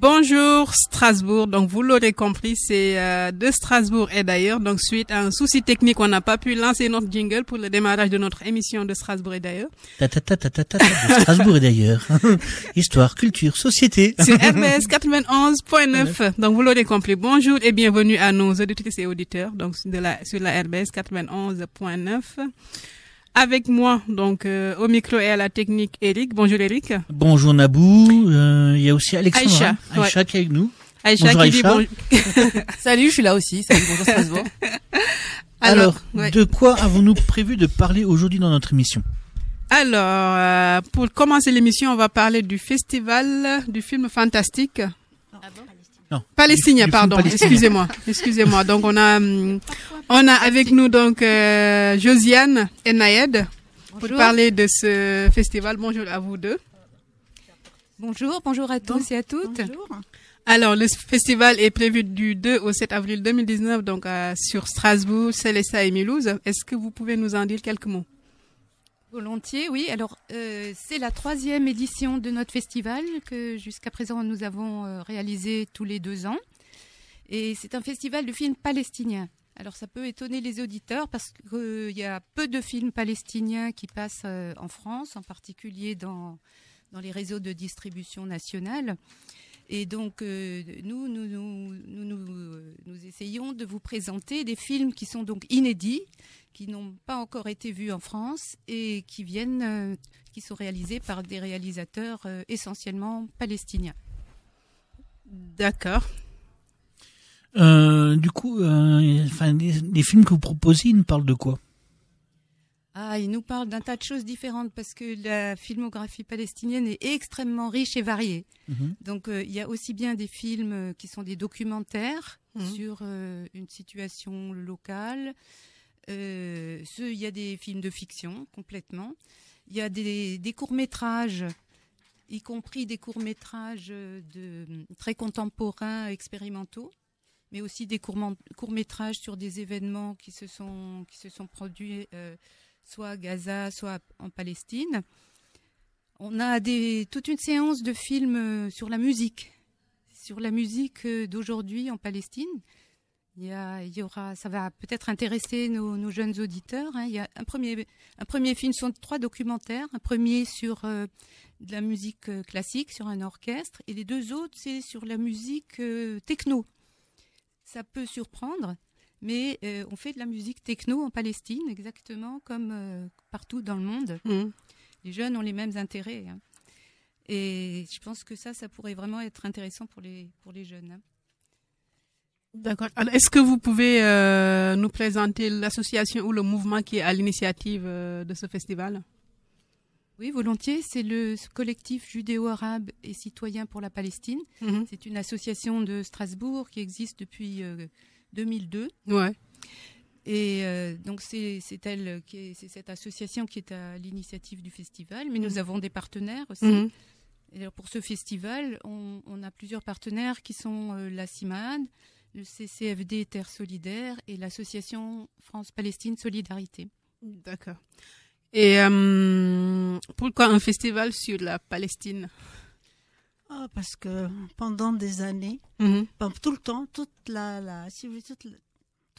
Bonjour Strasbourg, donc vous l'aurez compris, c'est de Strasbourg et d'ailleurs, donc suite à un souci technique, on n'a pas pu lancer notre jingle pour le démarrage de notre émission de Strasbourg et d'ailleurs. De Strasbourg et d'ailleurs. Histoire, culture, société. Sur RBS 91.9, donc vous l'aurez compris, bonjour et bienvenue à nos auditrices et auditeurs, donc sur la RBS 91.9. Avec moi, donc au micro et à la technique, Eric. Bonjour Eric. Bonjour Nabou. Il y a aussi Alexandra. Aïcha qui est avec nous. Aïcha bonjour qui Aïcha. dit Salut, je suis là aussi. Salut, bonjour Strasbourg. Alors, de quoi avons-nous prévu de parler aujourd'hui dans notre émission? Alors, pour commencer l'émission, on va parler du festival du film fantastique. Non. Palestinien, Du pardon. film palestinien. Excusez-moi. Donc on a avec nous donc Josiane et Nayed pour parler de ce festival. Bonjour à vous deux. Bonjour à tous et à toutes. Bonjour. Alors le festival est prévu du 2 au 7 avril 2019 donc sur Strasbourg, Célestat et Mulhouse. Est-ce que vous pouvez nous en dire quelques mots? Volontiers, oui. Alors, c'est la 3e édition de notre festival que jusqu'à présent nous avons réalisé tous les 2 ans. Et c'est un festival de films palestiniens. Alors, ça peut étonner les auditeurs parce qu'il y a peu de films palestiniens qui passent en France, en particulier dans les réseaux de distribution nationale. Et donc, nous essayons de vous présenter des films qui sont donc inédits, qui n'ont pas encore été vus en France et qui sont réalisés par des réalisateurs essentiellement palestiniens. D'accord. Du coup, les films que vous proposez, ils nous parlent de quoi? Ils nous parlent d'un tas de choses différentes parce que la filmographie palestinienne est extrêmement riche et variée. Donc, il y a aussi bien des films qui sont des documentaires sur une situation locale. Il y a des films de fiction, complètement. Il y a des courts-métrages, y compris des courts-métrages très contemporains, expérimentaux, mais aussi des courts-métrages sur des événements qui se sont produits soit à Gaza, soit en Palestine. On a toute une séance de films sur la musique d'aujourd'hui en Palestine. Ça va peut-être intéresser nos jeunes auditeurs. Il y a un premier film, ce sont 3 documentaires. Un premier sur de la musique classique, sur un orchestre, et les 2 autres, c'est sur la musique techno. Ça peut surprendre, mais on fait de la musique techno en Palestine, exactement comme partout dans le monde. Les jeunes ont les mêmes intérêts. Et je pense que ça pourrait vraiment être intéressant pour les jeunes. D'accord. Alors, est-ce que vous pouvez nous présenter l'association ou le mouvement qui est à l'initiative de ce festival? Oui, volontiers. C'est le collectif judéo-arabe et citoyen pour la Palestine. C'est une association de Strasbourg qui existe depuis 2002. Ouais. Et donc c'est cette association qui est à l'initiative du festival, mais nous avons des partenaires aussi. Et alors pour ce festival, on a plusieurs partenaires qui sont la CIMAD, le CCFD Terre Solidaire et l'association France-Palestine Solidarité. D'accord. Et pourquoi un festival sur la Palestine? Parce que pendant des années, tout le temps, tout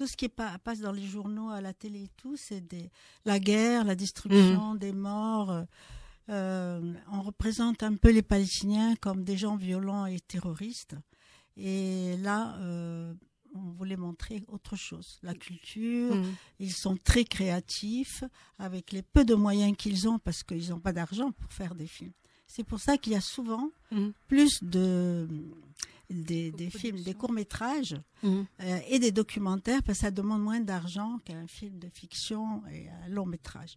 ce qui passe dans les journaux, à la télé et tout, c'est la guerre, la destruction, des morts. On représente un peu les Palestiniens comme des gens violents et terroristes. Et là, on voulait montrer autre chose. La culture, ils sont très créatifs avec les peu de moyens qu'ils ont parce qu'ils n'ont pas d'argent pour faire des films. C'est pour ça qu'il y a souvent plus des films, des courts-métrages et des documentaires parce que ça demande moins d'argent qu'un film de fiction et un long-métrage.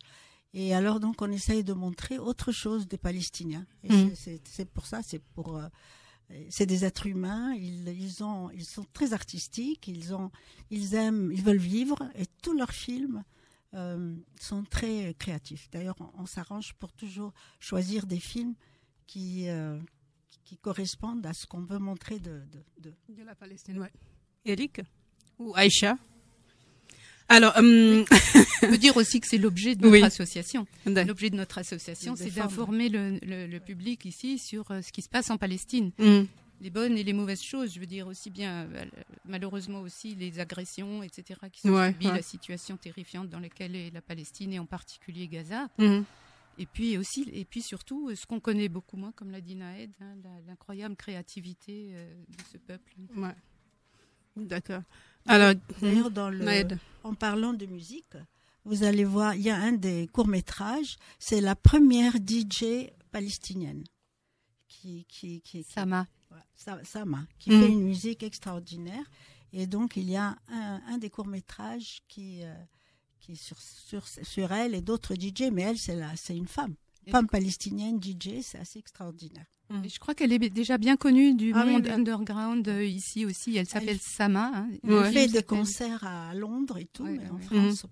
Et alors, donc, on essaye de montrer autre chose des Palestiniens. Et c'est pour ça, c'est des êtres humains, ils sont très artistiques, ils veulent vivre et tous leurs films sont très créatifs. D'ailleurs, on s'arrange pour toujours choisir des films qui correspondent à ce qu'on veut montrer de la Palestine. Ouais. Eric ou Aïcha? Alors, on peut dire aussi que c'est l'objet de notre association. L'objet de notre association, c'est d'informer le public ici sur ce qui se passe en Palestine. les bonnes et les mauvaises choses. Je veux dire aussi bien, malheureusement aussi, les agressions, etc., qui sont subies, la situation terrifiante dans laquelle est la Palestine et en particulier Gaza. Et puis surtout, ce qu'on connaît beaucoup moins, comme l'a dit Naed, l'incroyable créativité de ce peuple. Ouais. D'accord. Alors, d'ailleurs, en parlant de musique, vous allez voir, il y a un des courts-métrages, c'est la première DJ palestinienne. Sama. Sama, qui fait une musique extraordinaire. Et donc, il y a un des courts-métrages qui est sur elle et d'autres DJ, mais elle, c'est une femme. Femme palestinienne, DJ, c'est assez extraordinaire. Et je crois qu'elle est déjà bien connue du monde underground ici aussi. Elle s'appelle Sama. Hein. Elle fait des concerts à Londres et tout, mais en France.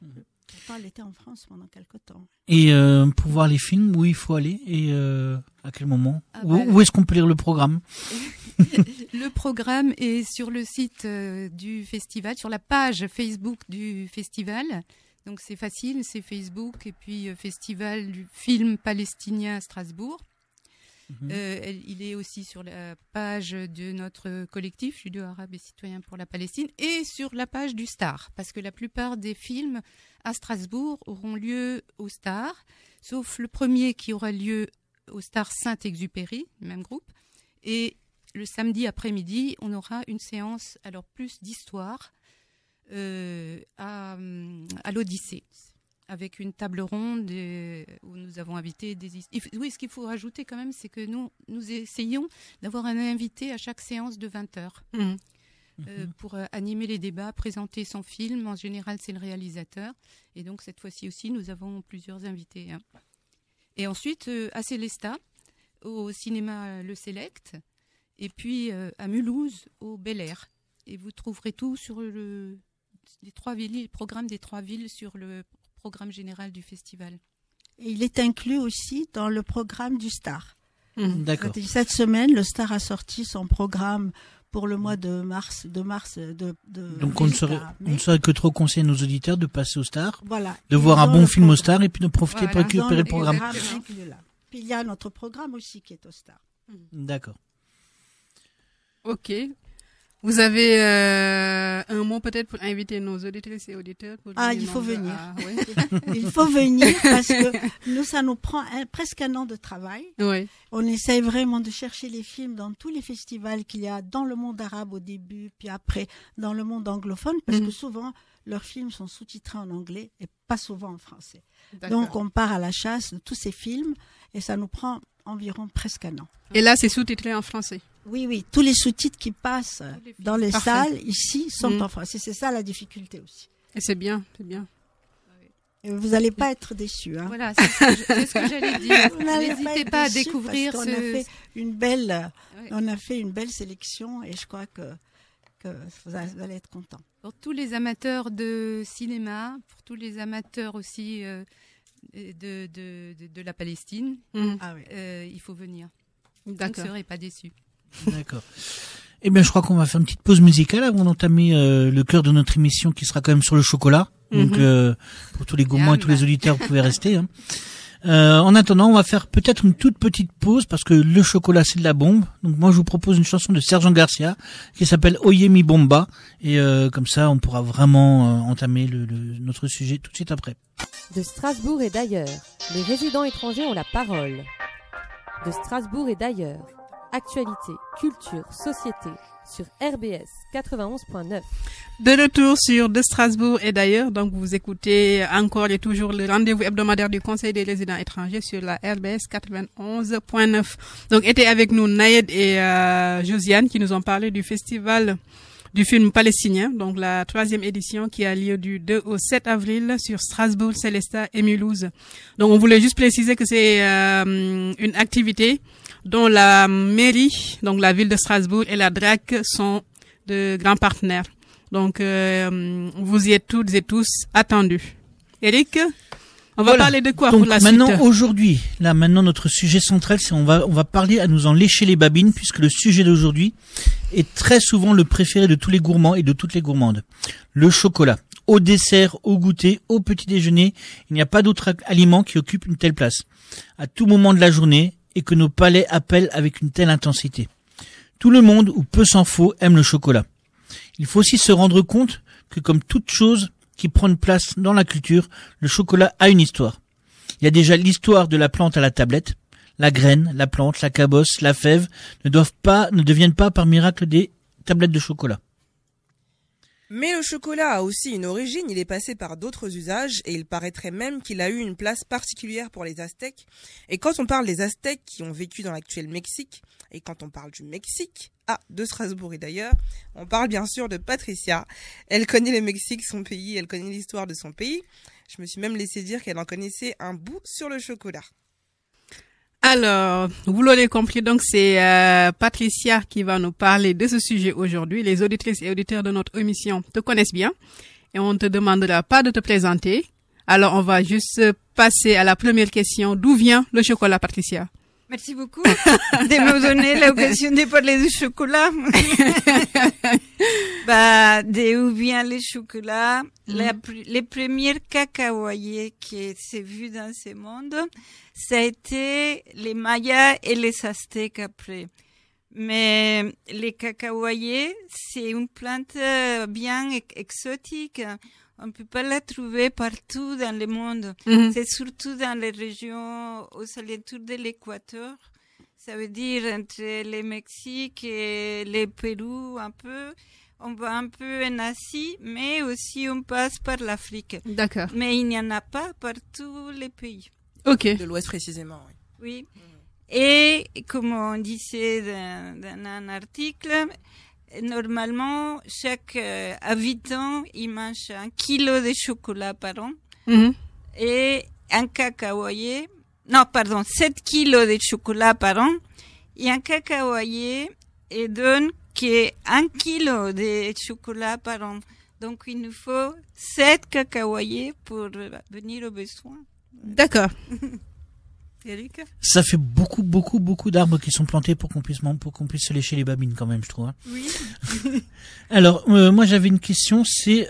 Pourtant, elle était en France pendant quelque temps. Et pour voir les films, où il faut aller et à quel moment où est-ce qu'on peut lire le programme? Le programme est sur le site du festival, sur la page Facebook du festival. Donc c'est facile, c'est Facebook et puis Festival du film palestinien à Strasbourg. Il est aussi sur la page de notre collectif Judéo-Arabe et Citoyens pour la Palestine et sur la page du Star, parce que la plupart des films à Strasbourg auront lieu au Star, sauf le premier qui aura lieu au Star Saint-Exupéry, le même groupe. Et le samedi après-midi, on aura une séance, alors plus d'histoire, à l'Odyssée, avec une table ronde où nous avons invité des... Oui, ce qu'il faut rajouter quand même, c'est que nous essayons d'avoir un invité à chaque séance de 20 heures pour animer les débats, présenter son film. En général, c'est le réalisateur. Et donc, cette fois-ci aussi, nous avons plusieurs invités. Et ensuite, à Célestat, au cinéma Le Select, et puis à Mulhouse, au Bel Air. Et vous trouverez tout sur le programme des 3 villes sur le programme général du festival. Et il est inclus aussi dans le programme du Star. D'accord. Cette semaine, le Star a sorti son programme pour le mois de mars. Donc on ne saurait que trop conseiller à nos auditeurs de passer au Star, voilà, de voir un bon film au Star et puis de profiter pour récupérer le programme. Puis il y a notre programme aussi qui est au Star. D'accord. Ok. Vous avez un mot peut-être pour inviter nos auditrices et auditeurs? Il faut venir. Il faut venir parce que ça nous prend presque un an de travail. Oui. On essaye vraiment de chercher les films dans tous les festivals qu'il y a dans le monde arabe au début, puis après dans le monde anglophone, parce que souvent leurs films sont sous-titrés en anglais et pas souvent en français. Donc on part à la chasse de tous ces films et ça nous prend environ presque un an. Et là, c'est sous-titré en français? Oui, tous les sous-titres qui passent dans les salles ici sont en français. C'est ça la difficulté aussi. Et c'est bien, c'est bien. Et vous n'allez pas être déçus. Hein. Voilà, c'est ce que j'allais dire. N'hésitez pas à découvrir On a fait une belle sélection et je crois que vous allez être contents. Pour tous les amateurs de cinéma, pour tous les amateurs aussi de la Palestine, il faut venir. Vous ne serez pas déçus. D'accord. Eh bien, je crois qu'on va faire une petite pause musicale avant d'entamer le cœur de notre émission qui sera quand même sur le chocolat. Donc, pour tous les gourmands et tous les auditeurs, vous pouvez rester. Hein. En attendant, on va faire peut-être une toute petite pause parce que le chocolat, c'est de la bombe. Donc, moi, je vous propose une chanson de Sergent Garcia qui s'appelle Oye mi bomba. Et comme ça, on pourra vraiment entamer notre sujet tout de suite après. De Strasbourg et d'ailleurs, les résidents étrangers ont la parole. De Strasbourg et d'ailleurs. Actualité, culture, société, sur RBS 91.9. De retour sur De Strasbourg et d'ailleurs, donc vous écoutez encore et toujours le rendez-vous hebdomadaire du Conseil des résidents étrangers sur la RBS 91.9. Donc étaient avec nous Naed et Josiane qui nous ont parlé du festival du film palestinien, donc la 3e édition qui a lieu du 2 au 7 avril sur Strasbourg, Célestat et Mulhouse. Donc on voulait juste préciser que c'est une activité dont la mairie, donc la ville de Strasbourg et la DRAC sont de grands partenaires. Donc vous y êtes toutes et tous attendus. Eric, on va parler de quoi donc, pour la maintenant, suite? Aujourd'hui, maintenant notre sujet central, c'est on va parler à nous en lécher les babines puisque le sujet d'aujourd'hui est très souvent le préféré de tous les gourmands et de toutes les gourmandes. Le chocolat. Au dessert, au goûter, au petit déjeuner, il n'y a pas d'autre aliment qui occupe une telle place. À tout moment de la journée et que nos palais appellent avec une telle intensité. Tout le monde, ou peu s'en faut, aime le chocolat. Il faut aussi se rendre compte que comme toute chose qui prend une place dans la culture, le chocolat a une histoire. Il y a déjà l'histoire de la plante à la tablette. La graine, la plante, la cabosse, la fève ne deviennent pas par miracle des tablettes de chocolat. Mais le chocolat a aussi une origine, il est passé par d'autres usages et il paraîtrait même qu'il a eu une place particulière pour les Aztèques. Et quand on parle des Aztèques qui ont vécu dans l'actuel Mexique, et quand on parle du Mexique, de Strasbourg et d'ailleurs, on parle bien sûr de Patricia. Elle connaît le Mexique, son pays, elle connaît l'histoire de son pays. Je me suis même laissé dire qu'elle en connaissait un bout sur le chocolat. Alors, vous l'aurez compris, donc c'est Patricia qui va nous parler de ce sujet aujourd'hui. Les auditrices et auditeurs de notre émission te connaissent bien et on te demandera pas de te présenter. Alors, on va juste passer à la première question. D'où vient le chocolat, Patricia? Merci beaucoup de me donner l'occasion de parler du chocolat. D'où vient le chocolat? Les premiers cacahuayers qui s'est vu dans ce monde, ça a été les Mayas et les Aztèques après. Mais les cacahuayers, c'est une plante bien exotique. On ne peut pas la trouver partout dans le monde. C'est surtout dans les régions aux alentours de l'équateur. Ça veut dire entre le Mexique et le Pérou un peu. On va un peu en Asie, mais aussi on passe par l'Afrique. D'accord. Mais il n'y en a pas par tous les pays. Ok. De l'Ouest précisément, oui. Et comme on disait dans un article, normalement, chaque habitant, il mange 1 kilo de chocolat par an. Et un cacahuayé, 7 kilos de chocolat par an. Et un cacahuayé donne que 1 kilo de chocolat par an. Donc, il nous faut 7 cacahuayés pour venir aux besoins. D'accord. Eric? Ça fait beaucoup d'arbres qui sont plantés pour qu'on puisse se lécher les babines quand même, je trouve. Hein. Oui. Alors, moi j'avais une question, c'est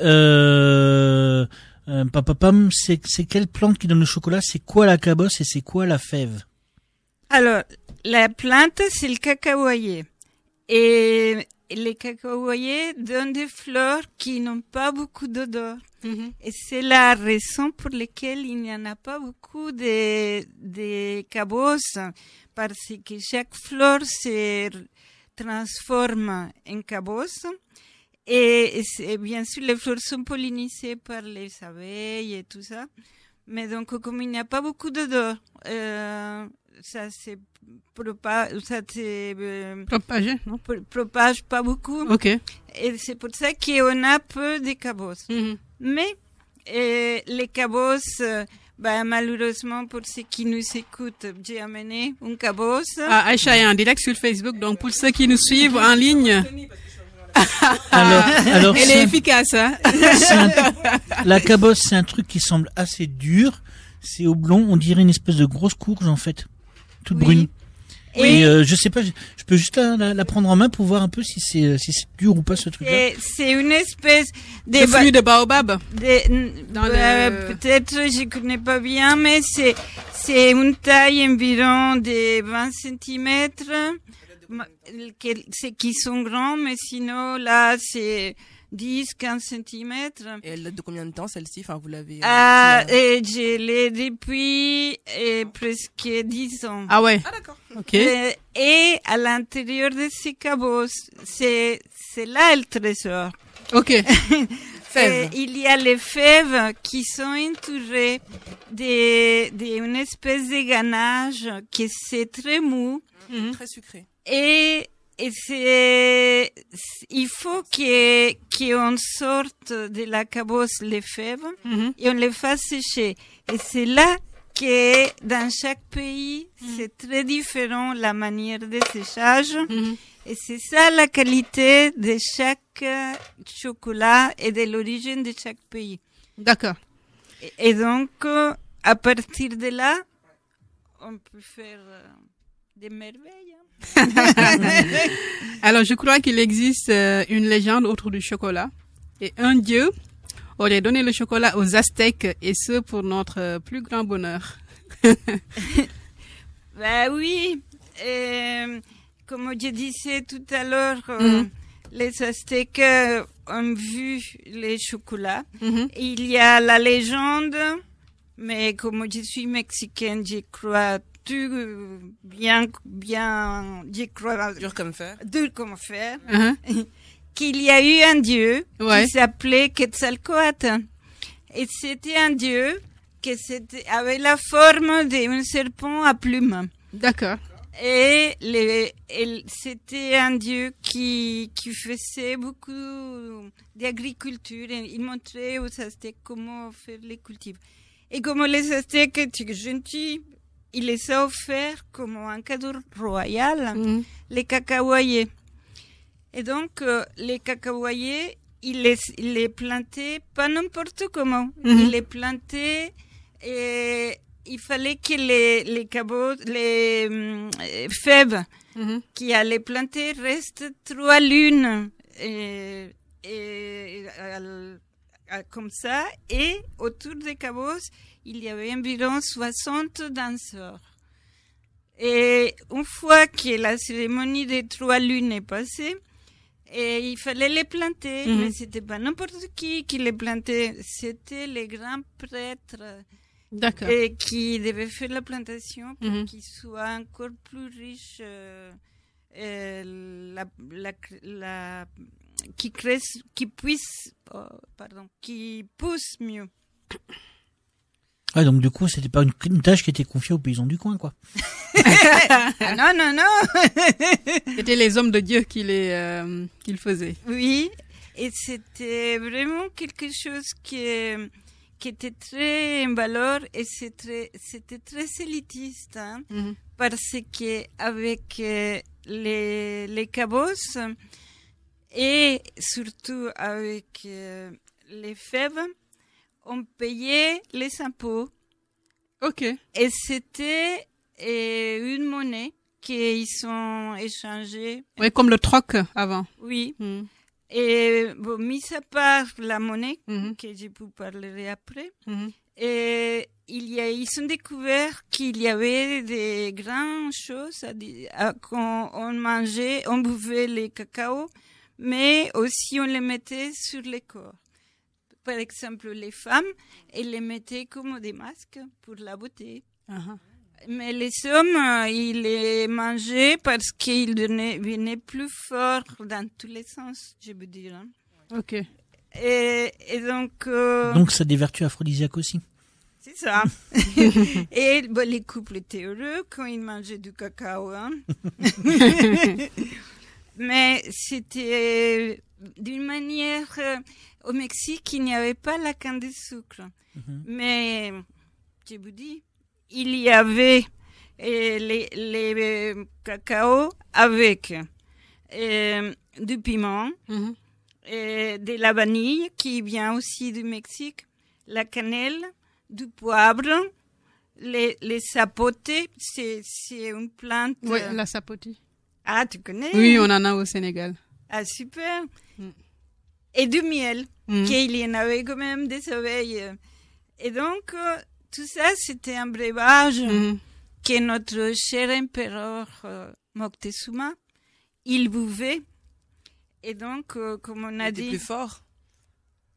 c'est quelle plante qui donne le chocolat? C'est quoi la cabosse et c'est quoi la fève? Alors, la plante, c'est le cacahuayé. Et les cacahuayers donnent des fleurs qui n'ont pas beaucoup d'odeur. Et c'est la raison pour laquelle il n'y en a pas beaucoup de cabosses, parce que chaque fleur se transforme en cabosse. Et bien sûr, les fleurs sont pollinisées par les abeilles et tout ça. Mais donc, comme il n'y a pas beaucoup d'odeur, ça se propage pas beaucoup. Ok. Et c'est pour ça qu'on a peu de cabosses. Mais les cabosses, malheureusement pour ceux qui nous écoutent, j'ai amené une cabosse. Aïcha est en direct sur Facebook, donc pour ceux qui nous suivent en ligne. Alors elle est efficace, hein. La cabosse, c'est un truc qui semble assez dur. C'est oblong, on dirait une espèce de grosse courge en fait, toute brune. Et je sais pas, je peux juste la prendre en main pour voir un peu si c'est dur ou pas ce truc-là. C'est une espèce de fruit de baobab. Peut-être je connais pas bien, mais c'est une taille environ de 20 centimètres. Qui sont grands, mais sinon là c'est 10-15 centimètres. Et elle date de combien de temps celle-ci? Enfin, vous l'avez. Et je l'ai depuis presque 10 ans. Ah ouais. Ah d'accord. Ok. Et à l'intérieur de ces cabosses, c'est là le trésor. Ok. Fèves. Il y a les fèves qui sont entourées d'une espèce de ganache qui c'est très mou. Très sucré. Et il faut qu'on sorte de la cabosse les fèves et on les fasse sécher. Et c'est là que dans chaque pays, c'est très différent la manière de séchage. Et c'est ça la qualité de chaque chocolat et de l'origine de chaque pays. D'accord. Et donc, à partir de là, on peut faire des merveilles. Alors, je crois qu'il existe une légende autour du chocolat. Et un dieu aurait donné le chocolat aux Aztèques, et ce pour notre plus grand bonheur. Oui. comme je disais tout à l'heure, les Aztèques ont vu les chocolats. Il y a la légende, mais comme je suis mexicaine, j'y crois bien, j'y crois Dur comme fer. Qu'il y a eu un dieu qui s'appelait Quetzalcoatl. Et c'était un dieu qui avait la forme d'un serpent à plumes. D'accord. Et c'était un dieu qui faisait beaucoup d'agriculture. Il montrait aux Aztèques comment faire les cultives. Et comme les Aztèques étaient gentils, il les a offert comme un cadeau royal, les cacahuayers. Et donc, les cacahuayers, il les plantait pas n'importe comment. Il les plantait et il fallait que les fèves qui allaient planter restent 3 lunes comme ça. Et autour des cabosses, il y avait environ 60 danseurs. Et une fois que la cérémonie des 3 lunes est passée, et il fallait les planter, mais c'était pas n'importe qui les plantait, c'était les grands prêtres. D'accord. Et qui devaient faire la plantation pour qu'ils soient encore plus riches, qui poussent mieux. Ouais, donc du coup, c'était pas une tâche qui était confiée aux paysans du coin, quoi. Non. C'était les hommes de Dieu qui le faisaient. Oui, et c'était vraiment quelque chose qui était très en valeur et c'était très élitiste, hein, parce que avec les cabosses et surtout avec les fèves, on payait les impôts. Ok. Et c'était une monnaie qu'ils ont échangée. Oui, comme le troc avant. Oui. Et bon, mis à part la monnaie, que je vous parlerai après, et ils ont découvert qu'il y avait des grandes choses quand on mangeait, on buvait les cacao, mais aussi on les mettait sur les corps. Par exemple, les femmes, elles les mettaient comme des masques pour la beauté. Mais les hommes, ils les mangeaient parce qu'ils venaient plus forts dans tous les sens, je veux dire. Hein. Ok. Et donc... Donc ça a des vertus aphrodisiaques aussi. C'est ça. Et bon, les couples étaient heureux quand ils mangeaient du cacao. Hein. Mais c'était d'une manière... au Mexique, il n'y avait pas la canne de sucre. Mais, je vous dis, il y avait les cacao avec du piment, et de la vanille qui vient aussi du Mexique, la cannelle, du poivre, les sapotes, c'est une plante. Oui, la sapote. Ah, tu connais? Oui, on en a au Sénégal. Ah, super. Et du miel, qu'il y en avait quand même des abeilles. Et donc, tout ça, c'était un breuvage que notre cher empereur Moctezuma, il buvait. Et donc, comme on a dit... Il était plus fort.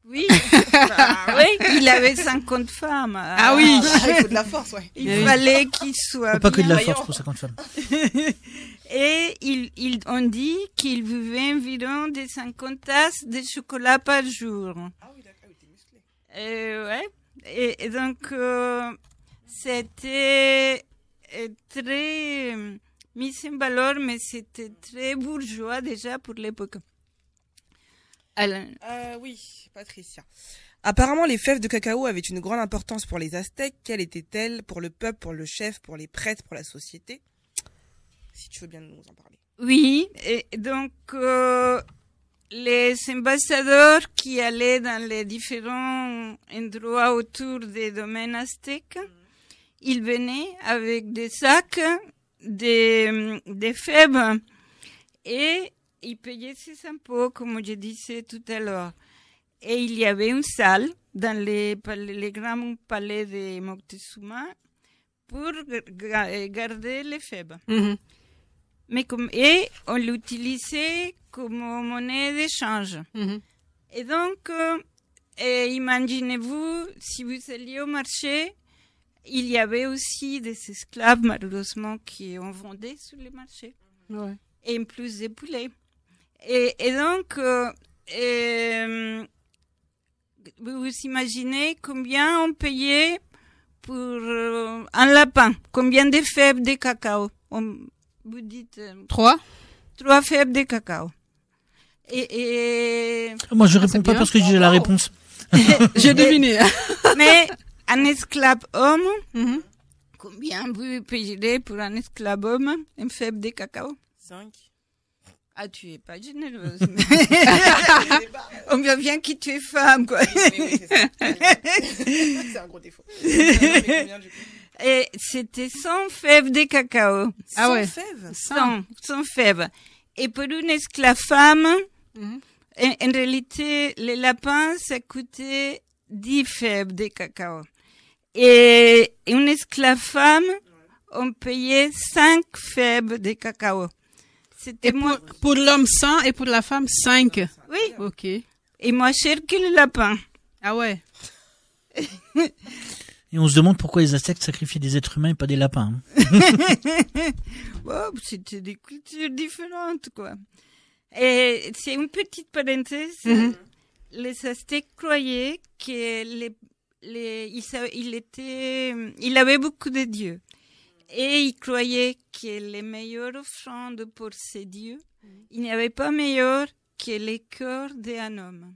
Oui, oui, il avait 50 femmes. Ah oui, il faut de la force, ouais. Il fallait qu'il soit Pas que de la bien. force pour 50 femmes. Et on dit qu'il buvait environ des 50 tasses de chocolat par jour. Ah oui, d'accord, il était musclé. Ouais. Et donc, c'était très mis en valeur, mais c'était très bourgeois déjà pour l'époque. Alors, Oui, Patricia. Apparemment, les fèves de cacao avaient une grande importance pour les Aztèques. Quelle était-elle pour le peuple, pour le chef, pour les prêtres, pour la société? Si tu veux bien nous en parler. oui, et donc les ambassadeurs qui allaient dans les différents endroits autour des domaines aztèques, ils venaient avec des sacs, des fèves, et ils payaient ses impôts, comme je disais tout à l'heure. Et il y avait une salle dans les grands palais de Moctezuma pour garder les fèves. et on l'utilisait comme monnaie d'échange. Et donc, imaginez-vous, si vous alliez au marché, il y avait aussi des esclaves, malheureusement, qui on vendait sur les marchés. Ouais. Et en plus des poulets. Et donc, vous imaginez combien on payait pour un lapin? Combien de fèves de cacao? Vous dites 3 fèves de cacao. Et Moi, je réponds pas bien. parce que j'ai la réponse. J'ai deviné. mais un esclave homme, combien vous payerez pour un esclave homme, une fève de cacao? 5. Ah, tu es pas généreuse. On voit bien que tu es femme, quoi. Oui, c'est ça. C'est un gros défaut. Mais combien, du coup? Et c'était 100 fèves de cacao. Ah ouais. 100 fèves? 100 fèves. Et pour une esclave femme, Mhm. en réalité, les lapins, ça coûtait 10 fèves de cacao. Et une esclave femme, on payait 5 fèves de cacao. C'était Et moins, pour l'homme 100 et pour la femme 5. oui, Ok. et moins cher que le lapin. Ah ouais. Et on se demande pourquoi les Aztèques sacrifiaient des êtres humains et pas des lapins. Oh, c'était des cultures différentes, quoi. Et c'est une petite parenthèse. Les Aztèques croyaient que il avait beaucoup de dieux. Et ils croyaient que les meilleures offrandes pour ces dieux, il n'y avait pas meilleur que les cœurs d'un homme.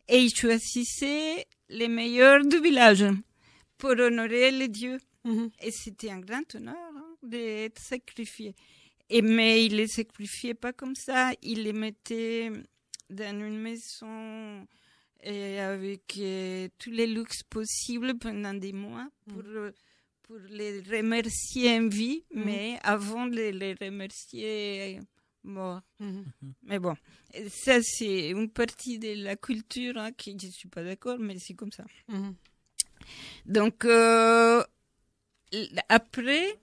Et ils choisissaient les meilleurs du village pour honorer les dieux. Et c'était un grand honneur d'être sacrifié. Mais ils les sacrifiaient pas comme ça. Ils les mettaient dans une maison avec tous les luxes possibles pendant des mois pour les remercier en vie, mais avant de les remercier morts. Mais bon, ça c'est une partie de la culture que je suis pas d'accord, mais c'est comme ça. Donc, après,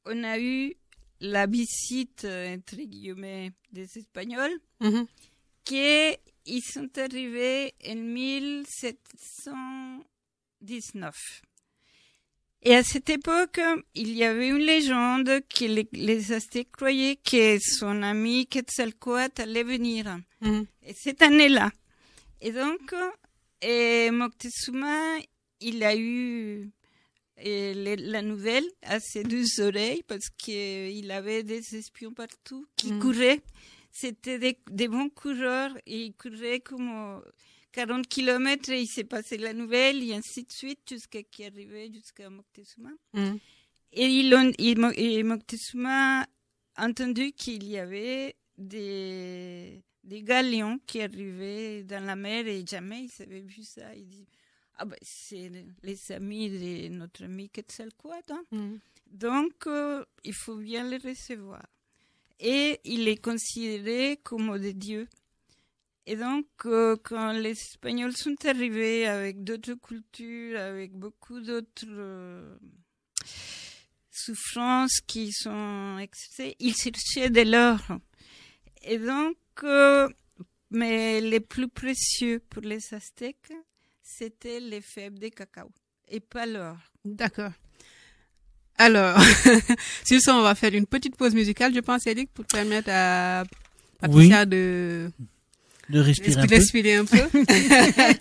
on a eu la visite, entre guillemets, des Espagnols, qui ils sont arrivés en 1719. Et à cette époque, il y avait une légende que les Aztèques croyaient que son ami Quetzalcoatl allait venir. Et cette année-là. Et donc, Moctezuma, il a eu la nouvelle à ses 2 oreilles parce qu'il avait des espions partout qui couraient. C'était des bons coureurs et ils couraient comme 40 kilomètres et il s'est passé la nouvelle et ainsi de suite jusqu'à qui arrivait jusqu'à Moctezuma. Et Moctezuma a entendu qu'il y avait des galions qui arrivaient dans la mer et jamais il avait vu ça. Il dit, ah ben c'est les amis de notre ami Quetzalcoatl. Donc il faut bien les recevoir. Et il est considéré comme des dieux. Et donc, quand les Espagnols sont arrivés avec d'autres cultures, avec beaucoup d'autres souffrances qui sont exercées, ils cherchaient de l'or. Et donc, mais les plus précieux pour les Aztèques, c'était les fèves de cacao et pas l'or. D'accord. Alors, sur ça, on va faire une petite pause musicale, je pense, Eric, pour permettre à Patricia de respirer un peu.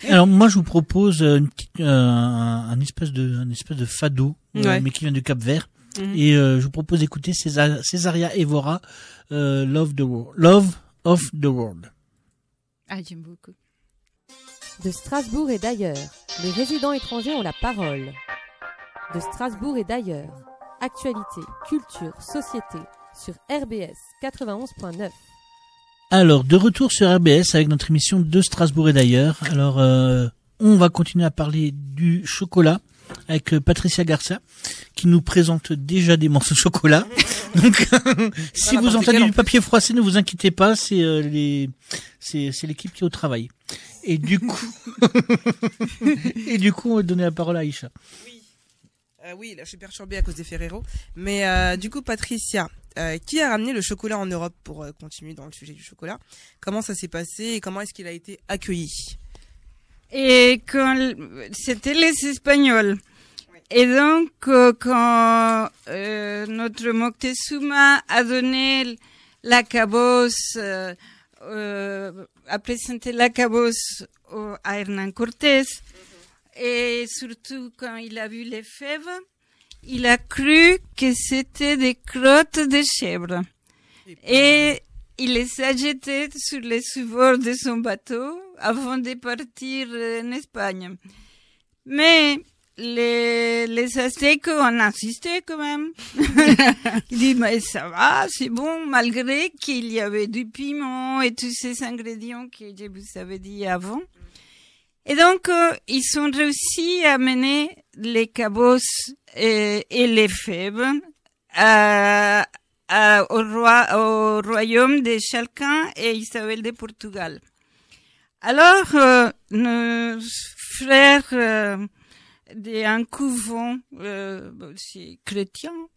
Alors moi je vous propose un espèce de fado, mais qui vient du Cap-Vert. Et je vous propose d'écouter Césaria Évora, Love of the World. Ah, j'aime beaucoup. De Strasbourg et d'ailleurs, les résidents étrangers ont la parole. De Strasbourg et d'ailleurs, actualité, culture, société, sur RBS 91.9. Alors, de retour sur RBS avec notre émission de Strasbourg et d'ailleurs. Alors, on va continuer à parler du chocolat avec Patricia Garcia, qui nous présente déjà des morceaux de chocolat. Donc, si vous entendez du papier froissé, ne vous inquiétez pas, c'est l'équipe qui est au travail. Et du coup, on va donner la parole à Aïcha. Oui. Oui, là, je suis perturbée à cause des Ferrero. Mais du coup, Patricia, qui a ramené le chocolat en Europe pour continuer dans le sujet du chocolat? Comment ça s'est passé et comment est-ce qu'il a été accueilli? Et quand c'était les Espagnols. Et donc, quand notre Moctezuma a donné la cabosse, a présenté la cabosse à Hernán Cortés, et surtout quand il a vu les fèves, il a cru que c'était des crottes de chèvre. Et il les a jetées sur les supports de son bateau avant de partir en Espagne. Mais les Aztèques ont insisté quand même. Ils disent, mais ça va, c'est bon, malgré qu'il y avait du piment et tous ces ingrédients que je vous avais dit avant. Et donc, ils ont réussi à mener les cabosses et les fèves au royaume de Chalcan et Isabelle de Portugal. Alors, nos frères d'un couvent chrétien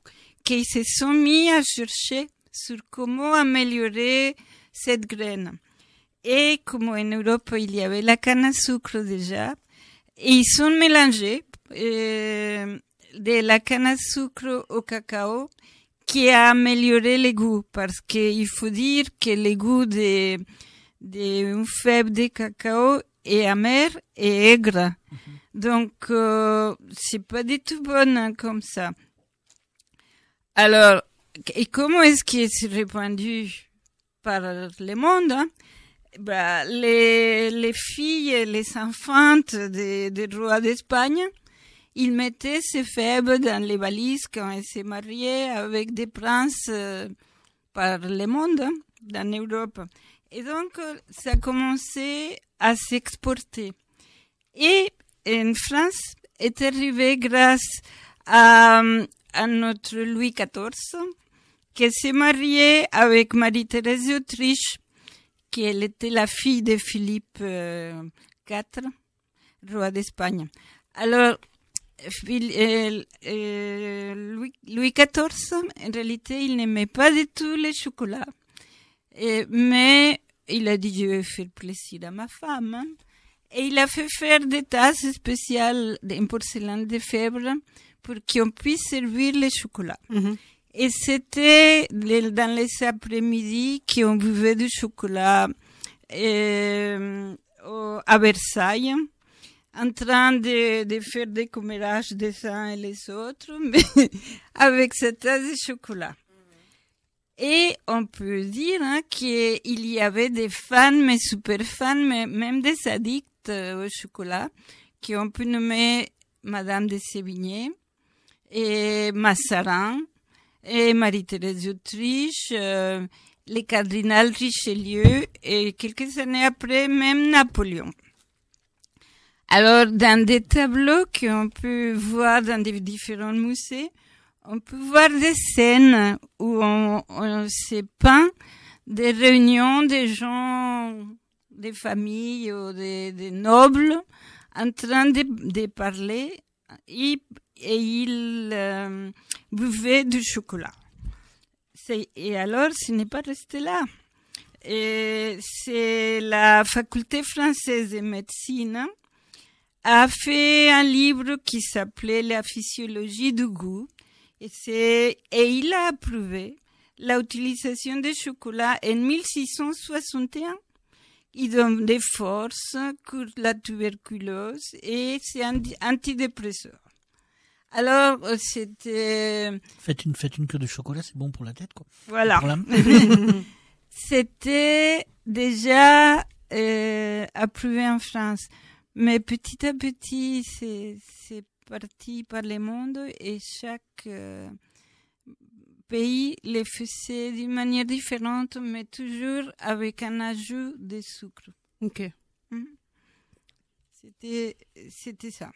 qui se sont mis à chercher sur comment améliorer cette graine. Et comme en Europe il y avait la canne à sucre déjà, ils ont mélangé de la canne à sucre au cacao qui a amélioré le goût, parce qu'il faut dire que le goût d'une fève de cacao est amer et aigre. Donc, c'est pas du tout bon hein, comme ça. Alors, et comment est-ce qu'il s'est répandu par le monde hein? Bah, les filles et les enfantes des rois d'Espagne, ils mettaient ces fèves dans les valises quand ils se mariaient avec des princes par le monde, hein, dans l'Europe. Et donc, ça a commencé à s'exporter. Et en France est arrivé grâce à notre Louis XIV, qui s'est marié avec Marie-Thérèse d'Autriche, qui elle était la fille de Philippe IV, roi d'Espagne. Alors, Louis XIV, en réalité, il n'aimait pas du tout le chocolat. Mais il a dit, je vais faire plaisir à ma femme. Hein. Et il a fait faire des tasses spéciales en porcelaine de Fèvre pour qu'on puisse servir le chocolat. Mm-hmm. Et c'était dans les après-midi qu'on buvait du chocolat à Versailles, en train de faire des commérages des uns et les autres, mais avec cette tasse de chocolat. Et on peut dire hein, qu'il y avait des fans, mais super fans, mais même des addicts au chocolat, qu'on peut nommer Madame de Sévigné, et Mazarin, et Marie-Thérèse d'Autriche, le cardinal Richelieu, et quelques années après, même Napoléon. Alors, dans des tableaux qu'on peut voir dans des différents musées, on peut voir des scènes où on se peint des réunions des gens, des familles ou des nobles en train de parler et ils buvaient du chocolat. Et alors, ce n'est pas resté là. Et c'est la faculté française de médecine a fait un livre qui s'appelait La physiologie du goût et il a approuvé l'utilisation du chocolat en 1661. Il donne des forces contre la tuberculose et c'est un antidépresseur. Alors, c'était... Faites une cure de chocolat, c'est bon pour la tête, quoi. Voilà. C'était déjà approuvé en France. Mais petit à petit, c'est parti par le monde et chaque pays le faisait d'une manière différente, mais toujours avec un ajout de sucre. Ok. C'était ça.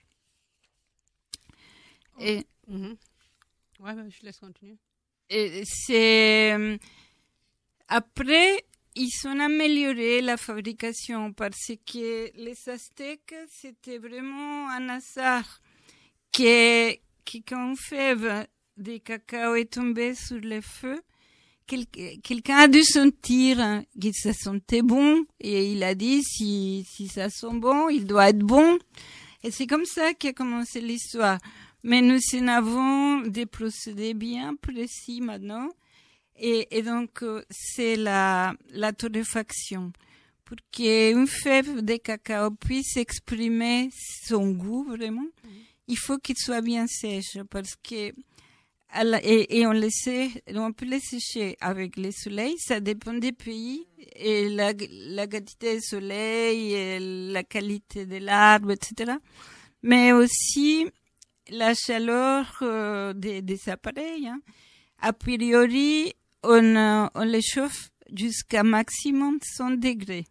Et ouais, je laisse continuer. Et c'est après ils ont amélioré la fabrication parce que les Aztèques c'était vraiment un hasard que que quand une fève de cacao est tombée sur le feu, quelqu'un a dû sentir que ça sentait bon et il a dit si ça sent bon, il doit être bon. Et c'est comme ça qu'a commencé l'histoire. Mais nous en avons des procédés bien précis maintenant. Et donc, c'est la torréfaction. Pour qu'une fève de cacao puisse exprimer son goût, vraiment, il faut qu'il soit bien sèche. Parce que, et on peut les sécher avec le soleil, ça dépend des pays, et la quantité de soleil, et la qualité de l'arbre, etc. Mais aussi, la chaleur des appareils. A priori, on les chauffe jusqu'à maximum 100 degrés.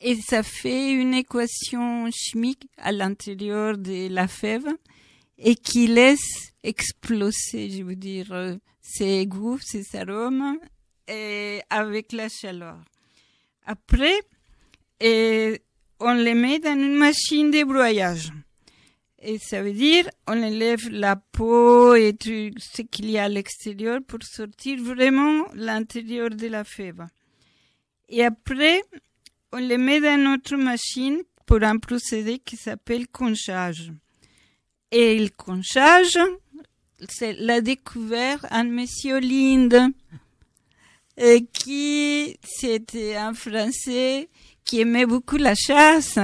Et ça fait une équation chimique à l'intérieur de la fève et qui laisse exploser, je veux dire, ses goûts, ses arômes avec la chaleur. Après, on les met dans une machine de broyage. Et ça veut dire, on enlève la peau et tout ce qu'il y a à l'extérieur pour sortir vraiment l'intérieur de la fève. Et après, on les met dans notre machine pour un procédé qui s'appelle conchage. Et le conchage, c'est la découverte un monsieur Linde, qui, c'était un Français qui aimait beaucoup la chasse.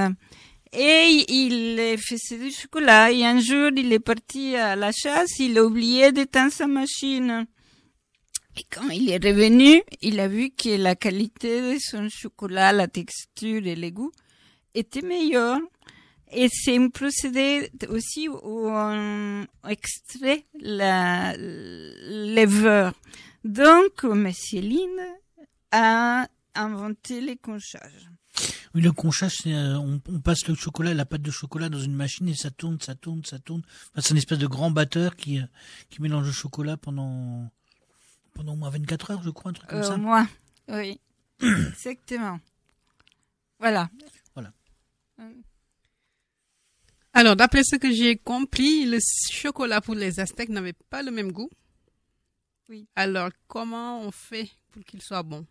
Et il faisait du chocolat. Et un jour, il est parti à la chasse, il a oublié d'éteindre sa machine. Et quand il est revenu, il a vu que la qualité de son chocolat, la texture et le goût étaient meilleurs. Et c'est un procédé aussi où on extrait les beurre. Donc, Monsieur Linde a inventé les conchages. Oui, le conchage, c'est, on passe le chocolat, la pâte de chocolat dans une machine et ça tourne. Enfin, c'est une espèce de grand batteur qui mélange le chocolat pendant au moins 24 heures, je crois, un truc comme ça. Au moins, oui. Exactement. Voilà. Alors, d'après ce que j'ai compris, le chocolat pour les Aztèques n'avait pas le même goût. Oui. Alors, comment on fait pour qu'il soit bon?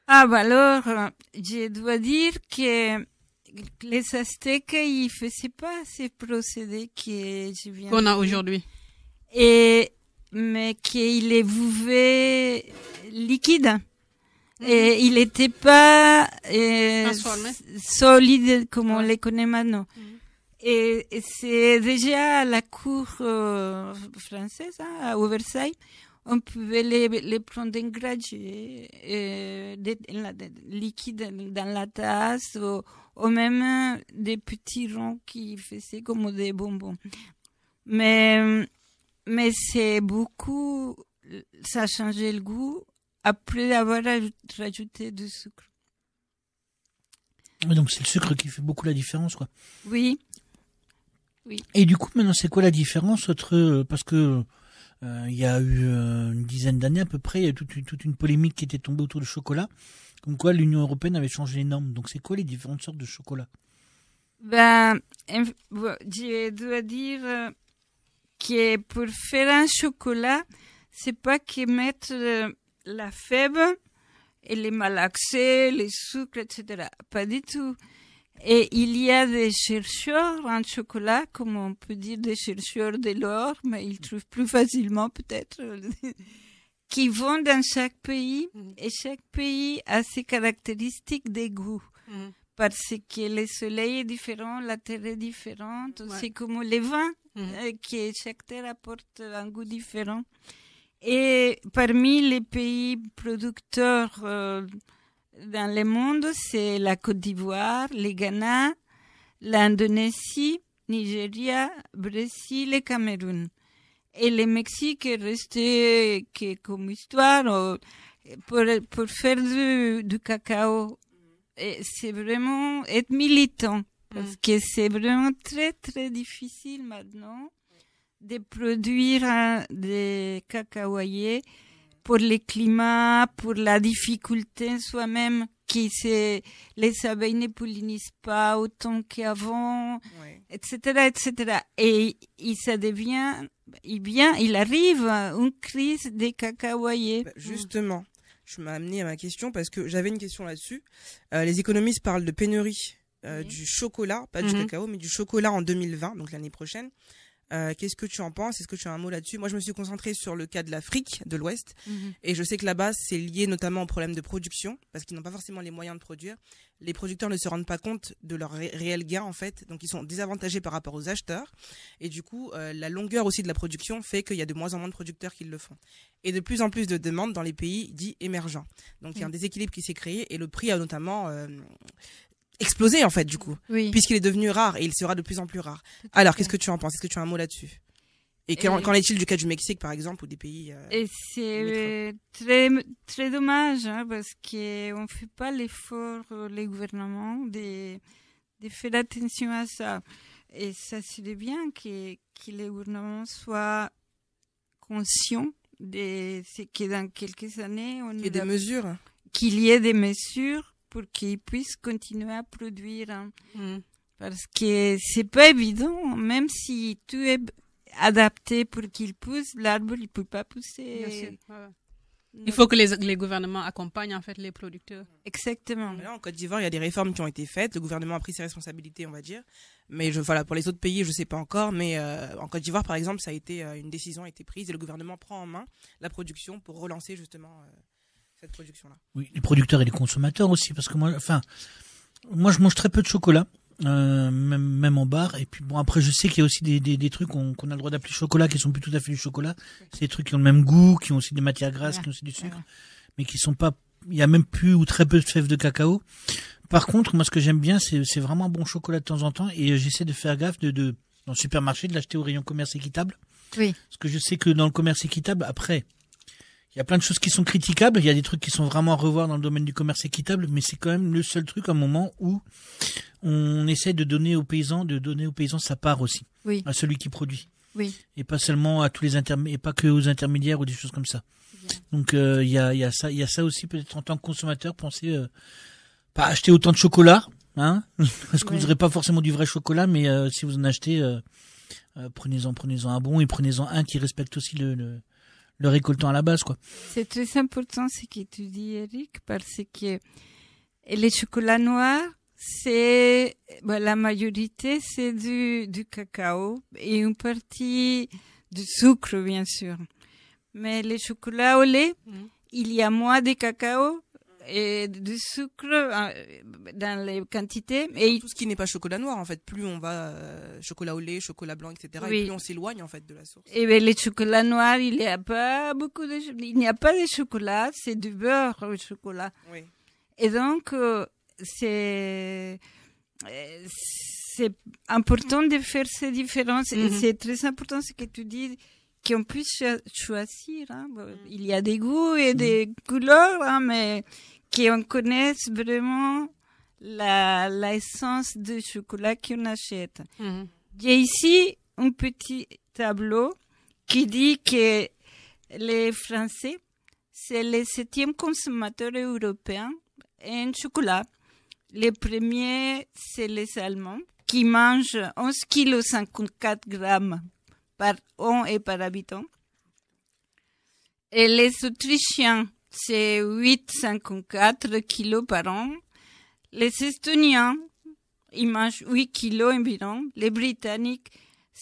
Ah, bah alors, je dois dire que les Aztèques, ils faisaient pas ces procédés que je viens qu'on a de dire. aujourd'hui. Mais qu'ils les bouvaient liquides. Et il n'était pas Transformé. solide comme on les connaît maintenant. Et c'est déjà à la cour française, à Versailles, on pouvait les prendre en gradués, liquides dans la tasse, ou même des petits ronds qui faisaient comme des bonbons. Mais c'est beaucoup, ça a changé le goût après avoir rajouté du sucre. Donc c'est le sucre qui fait beaucoup la différence, quoi. Oui. Et du coup, maintenant, c'est quoi la différence entre, parce que il y a eu une dizaine d'années à peu près, il y a eu toute une polémique qui était tombée autour du chocolat, comme quoi l'Union européenne avait changé les normes. Donc c'est quoi les différentes sortes de chocolat? Ben, je dois dire que pour faire un chocolat, c'est pas que mettre la fève et les malaxés, les sucres, etc. Pas du tout. Et il y a des chercheurs en chocolat, comme on peut dire des chercheurs de l'or, mais ils trouvent plus facilement peut-être, qui vont dans chaque pays, et chaque pays a ses caractéristiques de goût. Parce que le soleil est différent, la terre est différente, c'est comme les vins, que chaque terre apporte un goût différent. Et parmi les pays producteurs dans le monde, c'est la Côte d'Ivoire, le Ghana, l'Indonésie, Nigeria, Brésil et Cameroun. Et le Mexique est resté comme histoire pour faire du cacao. Et c'est vraiment être militant, parce que c'est vraiment très très difficile maintenant de produire des cacaoyers pour le climat, pour la difficulté soi-même les abeilles ne pollinisent pas autant qu'avant, Ouais. etc., etc. Et il arrive une crise des cacaoyers. Bah, justement, je m'ai amené à ma question parce que j'avais une question là-dessus. Les économistes parlent de pénurie du chocolat, pas du cacao, mais du chocolat en 2020, donc l'année prochaine. Qu'est-ce que tu en penses? Est-ce que tu as un mot là-dessus? Moi, je me suis concentrée sur le cas de l'Afrique de l'Ouest, et je sais que là-bas, c'est lié notamment au problème de production, parce qu'ils n'ont pas forcément les moyens de produire. Les producteurs ne se rendent pas compte de leur réel gain, en fait, donc ils sont désavantagés par rapport aux acheteurs, et du coup, la longueur aussi de la production fait qu'il y a de moins en moins de producteurs qui le font. Et de plus en plus de demandes dans les pays dits émergents. Donc, il y a un déséquilibre qui s'est créé, et le prix a notamment explosé, en fait, du coup. Oui. Puisqu'il est devenu rare et il sera de plus en plus rare. Alors, qu'est-ce que tu en penses? Est-ce que tu as un mot là-dessus? Et qu'en est-il du cas du Mexique, par exemple, ou des pays Et c'est très, très dommage, hein, parce qu'on ne fait pas l'effort, les gouvernements, de faire attention à ça. Et ça serait bien que les gouvernements soient conscients de ce que dans quelques années, Il y a des mesures. qu'il y ait des mesures pour qu'ils puissent continuer à produire. Hein. Parce que c'est pas évident, même si tout est adapté pour qu'il pousse, l'arbre il peut pas pousser. Bien sûr. Ouais. Il faut que les gouvernements accompagnent en fait les producteurs. Exactement. Mais là, en Côte d'Ivoire, il y a des réformes qui ont été faites. Le gouvernement a pris ses responsabilités, on va dire. Mais voilà, pour les autres pays, je sais pas encore. Mais en Côte d'Ivoire, par exemple, ça a été une décision a été prise et le gouvernement prend en main la production pour relancer justement cette production-là. Oui, les producteurs et les consommateurs aussi, parce que moi, je mange très peu de chocolat, même en bar. Et puis bon, après, je sais qu'il y a aussi des trucs qu'on a le droit d'appeler chocolat, qui sont plus tout à fait du chocolat. C'est des trucs qui ont le même goût, qui ont aussi des matières grasses, qui ont aussi du sucre, mais qui sont pas. Il y a même plus ou très peu de fèves de cacao. Par contre, moi, ce que j'aime bien, c'est vraiment un bon chocolat de temps en temps, et j'essaie de faire gaffe dans le supermarché, de l'acheter au rayon commerce équitable. Oui. Parce que je sais que dans le commerce équitable, après, il y a plein de choses qui sont critiquables, il y a des trucs qui sont vraiment à revoir dans le domaine du commerce équitable, mais c'est quand même le seul truc à un moment où on essaie de donner aux paysans sa part aussi. Oui. À celui qui produit. Oui. Et pas seulement à tous les et pas que aux intermédiaires ou des choses comme ça. Donc, il y a ça aussi, peut-être en tant que consommateur, penser, pas acheter autant de chocolat, hein, parce que vous n'aurez pas forcément du vrai chocolat, mais si vous en achetez, prenez-en un bon et prenez-en un qui respecte aussi le récoltant à la base, quoi. C'est très important ce que tu dis, Eric, parce que les chocolats noirs, la majorité, c'est du cacao et une partie du sucre, bien sûr. Mais les chocolats au lait, il y a moins de cacao et du sucre dans les quantités. Et tout ce qui n'est pas chocolat noir, en fait, plus on va chocolat au lait, chocolat blanc, etc. Oui. Et plus on s'éloigne en fait de la source. Et bien, les chocolats noirs, il n'y a pas il n'y a pas de chocolat, c'est du beurre au chocolat. Oui. Et donc c'est important de faire ces différences. Et c'est très important ce que tu dis, qu'on puisse choisir. Hein. Bon, il y a des goûts et des couleurs, hein, mais qu'on connaisse vraiment l'essence du chocolat qu'on achète. J'ai ici un petit tableau qui dit que les Français, c'est le 7e consommateur européen en chocolat. Les premiers, c'est les Allemands, qui mangent 11,54 kg par an et par habitant. Et les Autrichiens, c'est 8,54 kg par an. Les Estoniens, ils mangent 8 kg environ. Les Britanniques,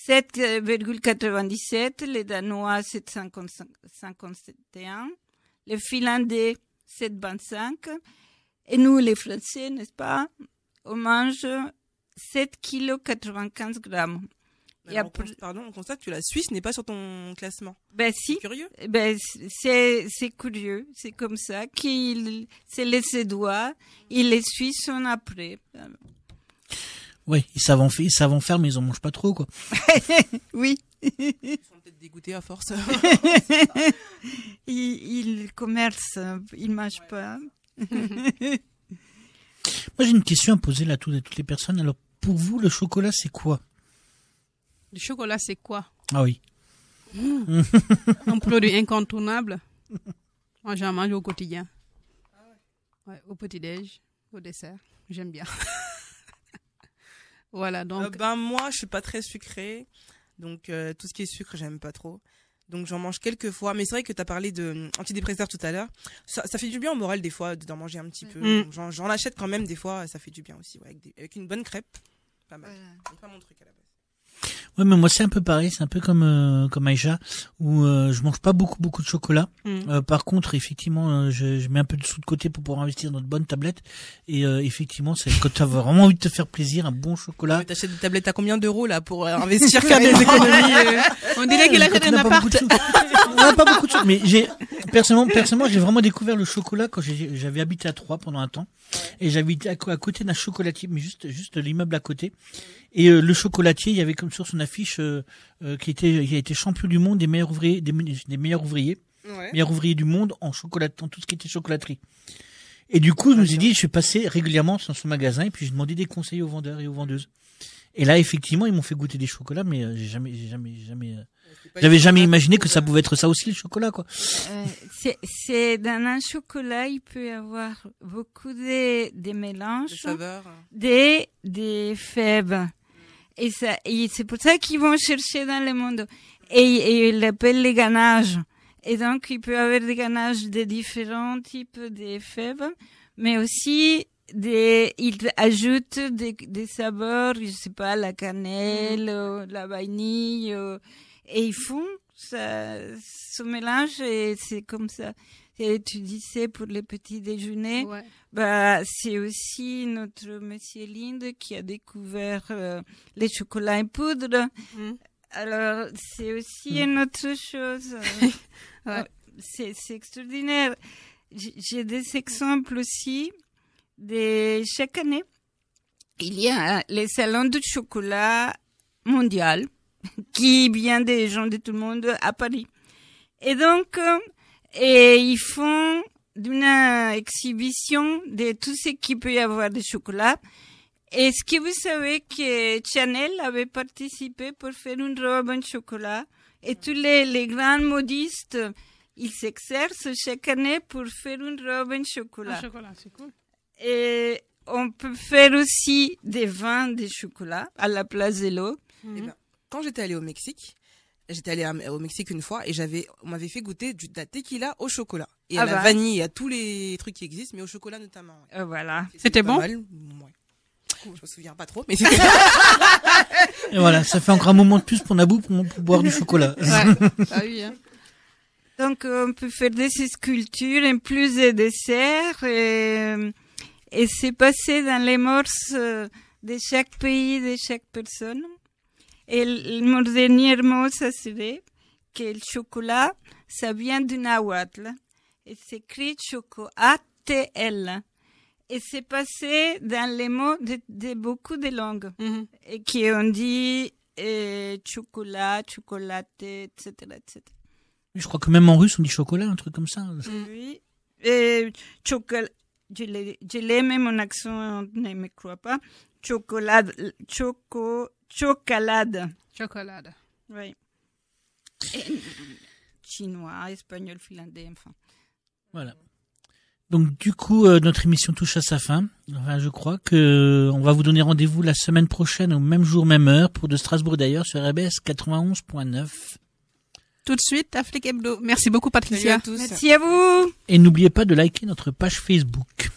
7,97. Les Danois, 7,51. Les Finlandais, 7,25. Et nous, les Français, n'est-ce pas, on mange 7,95 kg. On constate que la Suisse n'est pas sur ton classement. Ben si. C'est curieux. Ben c'est curieux. C'est comme ça c'est les Suédois et les Suisses sont après. Oui, ils savent en faire, mais ils en mangent pas trop, quoi. Oui. Ils sont peut-être dégoûtés à force. Ils commercent, ils mangent pas. Moi, j'ai une question à poser là à toutes les personnes. Alors, pour vous, le chocolat, c'est quoi? Le chocolat, c'est quoi? Ah oui. Un produit incontournable. Moi, j'en mange au quotidien. Ouais, au petit-déj, au dessert. J'aime bien. Voilà, donc. Moi, je suis pas très sucrée. Donc, tout ce qui est sucre, j'aime pas trop. Donc, j'en mange quelques fois. Mais c'est vrai que tu as parlé de antidépresseurs tout à l'heure. Ça fait du bien au moral, des fois, d'en manger un petit peu. Donc, j'en achète quand même, des fois. Ça fait du bien aussi. Ouais, avec une bonne crêpe. Pas mal. C'est pas mon truc à la base. Ouais, mais moi c'est un peu pareil, c'est un peu comme Aïcha, où je mange pas beaucoup de chocolat. Par contre, effectivement, je mets un peu de sous de côté pour pouvoir investir dans de bonnes tablettes. Et effectivement, c'est quand tu as vraiment envie de te faire plaisir, un bon chocolat. Ouais, t'achètes des tablettes à combien d'euros là pour investir Faire des économies. On dirait qu'il achète un appart. On n'a pas beaucoup de sous. Mais personnellement, j'ai vraiment découvert le chocolat quand j'avais habité à Troyes pendant un temps. Et j'habitais à côté d'un chocolatier, mais juste l'immeuble à côté. Et le chocolatier, il y avait comme sur son affiche qui a été champion du monde des meilleurs ouvriers, des meilleurs ouvriers, meilleurs ouvriers du monde en tout ce qui était chocolaterie. Et du coup, je me suis dit, je suis passé régulièrement dans ce magasin et puis j'ai demandé des conseils aux vendeurs et aux vendeuses. Et là, effectivement, ils m'ont fait goûter des chocolats, mais j'avais jamais imaginé que ça pouvait être ça aussi, le chocolat, quoi. C'est dans un chocolat, il peut y avoir beaucoup de mélanges, des saveurs, des fèves. Et c'est pour ça qu'ils vont chercher dans le monde. Et ils l'appellent les ganaches. Et donc, il peut y avoir des ganaches de différents types de fèves, mais aussi ils ajoutent des saveurs, je sais pas, la cannelle, la vanille, et ils font ce mélange et c'est comme ça. Et tu disais pour les petits déjeuners, c'est aussi notre monsieur Linde qui a découvert les chocolats en poudre. Alors, c'est aussi une autre chose. C'est extraordinaire. J'ai des exemples aussi chaque année. Il y a les salons de chocolat mondial qui vient des gens de tout le monde à Paris. Et donc, ils font une exhibition de tout ce qu'il peut y avoir de chocolat. Est-ce que vous savez que Chanel avait participé pour faire une robe en chocolat? Et tous les grands modistes, ils s'exercent chaque année pour faire une robe en chocolat. En chocolat, c'est cool. Et on peut faire aussi des vins de chocolat à la place de l'eau. Quand j'étais allée au Mexique, au Mexique une fois et on m'avait fait goûter de la tequila au chocolat. Et à la vanille, à tous les trucs qui existent, mais au chocolat notamment. Voilà. C'était bon? Mal. Ouais. Je me souviens pas trop, mais c'était... Et voilà, ça fait encore un moment de plus pour Nabou pour boire du chocolat. Ah oui, hein. Donc, on peut faire des sculptures en plus des desserts et c'est passé dans les mœurs de chaque pays, de chaque personne. Et mon dernier mot, ça serait que le chocolat, ça vient du nahuatl. Et c'est écrit choco-A-T-L. Et c'est passé dans les mots de beaucoup de langues. Et qui ont dit chocolat, chocolaté, etc., etc. Je crois que même en russe, on dit chocolat, un truc comme ça. Oui. Chocolat. Je l'ai, mais mon accent ne me croit pas. Chocolade. Chocolade. Oui. Chinois, espagnol, finlandais, enfin. Voilà. Donc du coup, notre émission touche à sa fin. Enfin, je crois que on va vous donner rendez-vous la semaine prochaine au même jour, même heure pour de Strasbourg d'ailleurs sur RBS 91.9. Tout de suite, Afrique Hebdo. Merci beaucoup, Patricia. Salut à tous. Merci à vous. Et n'oubliez pas de liker notre page Facebook.